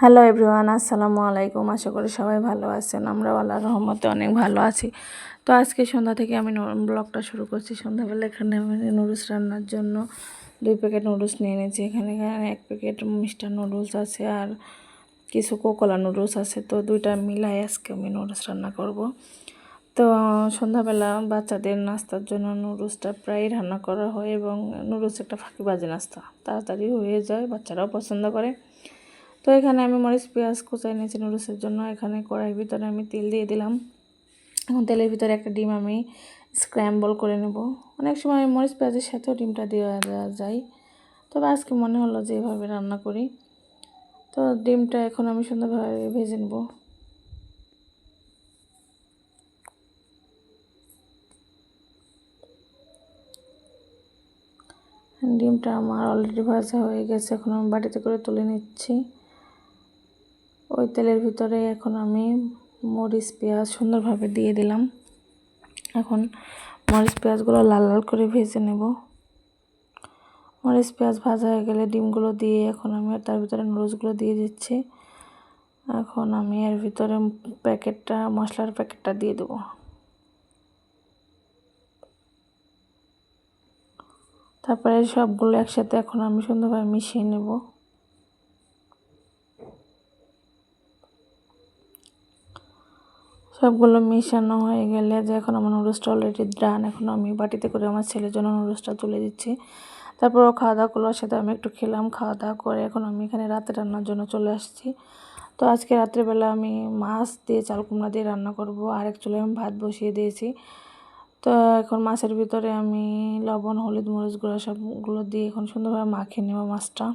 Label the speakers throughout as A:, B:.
A: Hello everyone, আসসালামু আলাইকুম। আশা করি সবাই ভালো আছেন। আমরা আল্লাহর রহমতে অনেক ভালো আছি। তো আজকে সন্ধ্যা থেকে আমি ব্লগটা শুরু করছি। সন্ধ্যাবেলা এখানে আমি নুডলস রান্নার জন্য 2 প্যাকেট নুডলস নিয়ে নিয়েছি। এখানে 1 প্যাকেট মিস্টার নুডলস আছে আর কিছু কোকোলা নুডলস আছে। তো দুইটা মিলাই আজকে আমি নুডলস রান্না করব। তো সন্ধ্যাবেলা বাচ্চাদের নাস্তার জন্য নুডলসটা প্রায় রান্না করা হয় এবং নুডলস একটা ফাঁকিবাজি নাস্তা, তাড়াতাড়ি হয়ে যায়, বাচ্চারাও পছন্দ করে। তো এখানে আমি মরিচ পেঁয়াজ কুচাই নিয়েছি নুডলসের জন্য। এখানে কড়াইয়ের ভিতরে আমি তেল দিয়ে দিলাম। এখন তেলের ভিতরে একটা ডিম আমি স্ক্র্যাম্বল করে নেব। অনেক সময় মরিচ পেঁয়াজের সাথেও ডিমটা দেওয়া যায়, তবে আজকে মনে হলো যে এভাবে রান্না করি। তো ডিমটা এখন আমি সুন্দরভাবে ভেজে নেব। ডিমটা আমার অলরেডি ভাজা হয়ে গেছে, এখন আমি বাটিতে করে তুলে নিচ্ছি। ওই তেলের ভিতরে এখন আমি মরিচ পেঁয়াজ সুন্দরভাবে দিয়ে দিলাম। এখন মরিচ পেঁয়াজগুলো লাল লাল করে ভেজে নেব। মরিচ পেঁয়াজ ভাজা হয়ে গেলে ডিমগুলো দিয়ে এখন আমি তার ভিতরে নুডলসগুলো দিয়ে দিচ্ছি। এখন আমি এর ভিতরে মশলার প্যাকেটটা দিয়ে দেবো। তারপরে সবগুলো একসাথে এখন আমি সুন্দরভাবে মিশিয়ে নেব। সবগুলো মিশানো হয়ে গেলে যে এখন আমার নুডলসটা অলরেডি ডান। এখন আমি বাটিতে করে আমার ছেলের জন্য নুডলসটা তুলে দিচ্ছি। তারপরও খাওয়া দাওয়া করলো, সাথে আমি একটু খেলাম। খাওয়া দাওয়া করে এখন আমি এখানে রাতে রান্নার জন্য চলে আসছি। তো আজকে রাত্রেবেলা আমি মাছ দিয়ে চাল কুমড়া দিয়ে রান্না করব। আর এক চুলায় আমি ভাত বসিয়ে দিয়েছি। তো এখন মাছের ভিতরে আমি লবণ হলুদ মরিচ গুঁড়া সবগুলো দিয়ে এখন সুন্দরভাবে মাখিয়ে নেব মাছটা।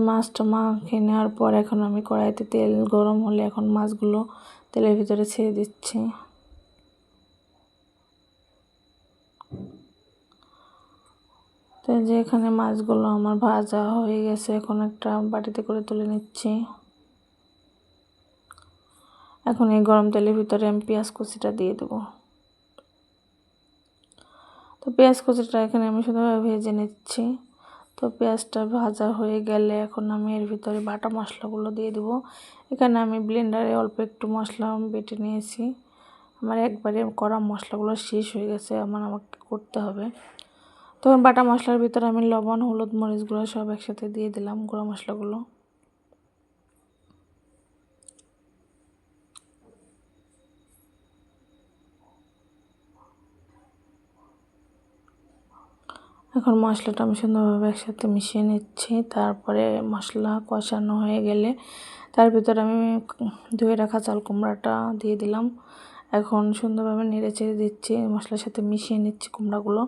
A: মাছটা মাখিয়ে নেওয়ার পর এখন আমি কড়াইতে তেল গরম হলে এখন মাছগুলো তেলের ভিতরে ছেড়ে দিচ্ছি। তো যে এখানে মাছগুলো আমার ভাজা হয়ে গেছে, এখন একটা বাটিতে করে তুলে নিচ্ছি। এখন এই গরম তেলের ভিতরে আমি পেঁয়াজ কুচিটা দিয়ে দেবো। তো পেঁয়াজ কুচিটা এখানে আমি সুন্দরভাবে ভেজে নিচ্ছি। তো পেঁয়াজটা ভাজা হয়ে গেলে এখন আমি এর ভিতরে বাটা মশলাগুলো দিয়ে দেবো। এখানে আমি ব্লেন্ডারে অল্প একটু মশলা বেটে নিয়েছি। আমার একবারে করা মশলাগুলো শেষ হয়ে গেছে, আমাকে করতে হবে। তখন বাটা মশলার ভিতরে আমি লবণ হলুদ মরিচগুলো সব একসাথে দিয়ে দিলাম, গুঁড়ো মশলাগুলো। এখন মশলাটা আমি সুন্দরভাবে একসাথে মিশিয়ে নিচ্ছি। তারপরে মশলা কষানো হয়ে গেলে তার ভিতরে আমি ধুয়ে রাখা চাল কুমড়াটা দিয়ে দিলাম। এখন সুন্দরভাবে নেড়ে চেড়ে দিচ্ছি, মশলার সাথে মিশিয়ে নিচ্ছি কুমড়াগুলো।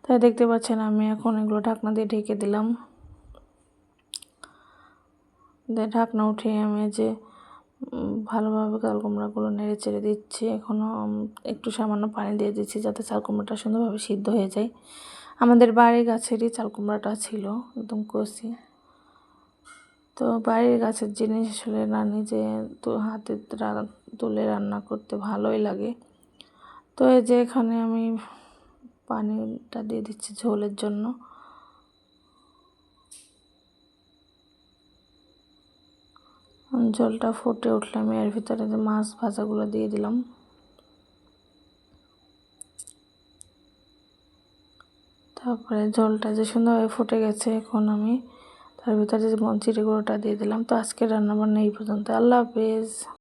A: তাই দেখতে পাচ্ছেন আমি এখন এগুলো ঢাকনা দিয়ে ঢেকে দিলাম। ঢাকনা উঠিয়ে আমি যে ভালোভাবে চাল কুমড়াগুলো নেড়ে চেড়ে দিচ্ছি। এখনও একটু সামান্য পানি দিয়ে দিচ্ছি যাতে চাল কুমড়াটা সুন্দরভাবে সিদ্ধ হয়ে যায়। আমাদের বাড়ির গাছেরই চাল কুমড়াটা ছিল, একদম কচি। তো বাড়ির গাছের জিনিস আসলে না নিজে তো হাতে তুলে রান্না করতে ভালোই লাগে। তো এই যে এখানে আমি পানিটা দিয়ে দিচ্ছি ঝোলের জন্য। ঝোলটা ফুটে উঠলে আমি এর ভিতরে যে মাছ ভাজাগুলো দিয়ে দিলাম। তারপরে ঝোলটা যে সুন্দরভাবে ফুটে গেছে, এখন আমি তার ভিতরে যে জিরে গুঁড়োটা দিয়ে দিলাম। তো আজকের রান্নাবান্না এই পর্যন্ত। আল্লাহ হাফেজ।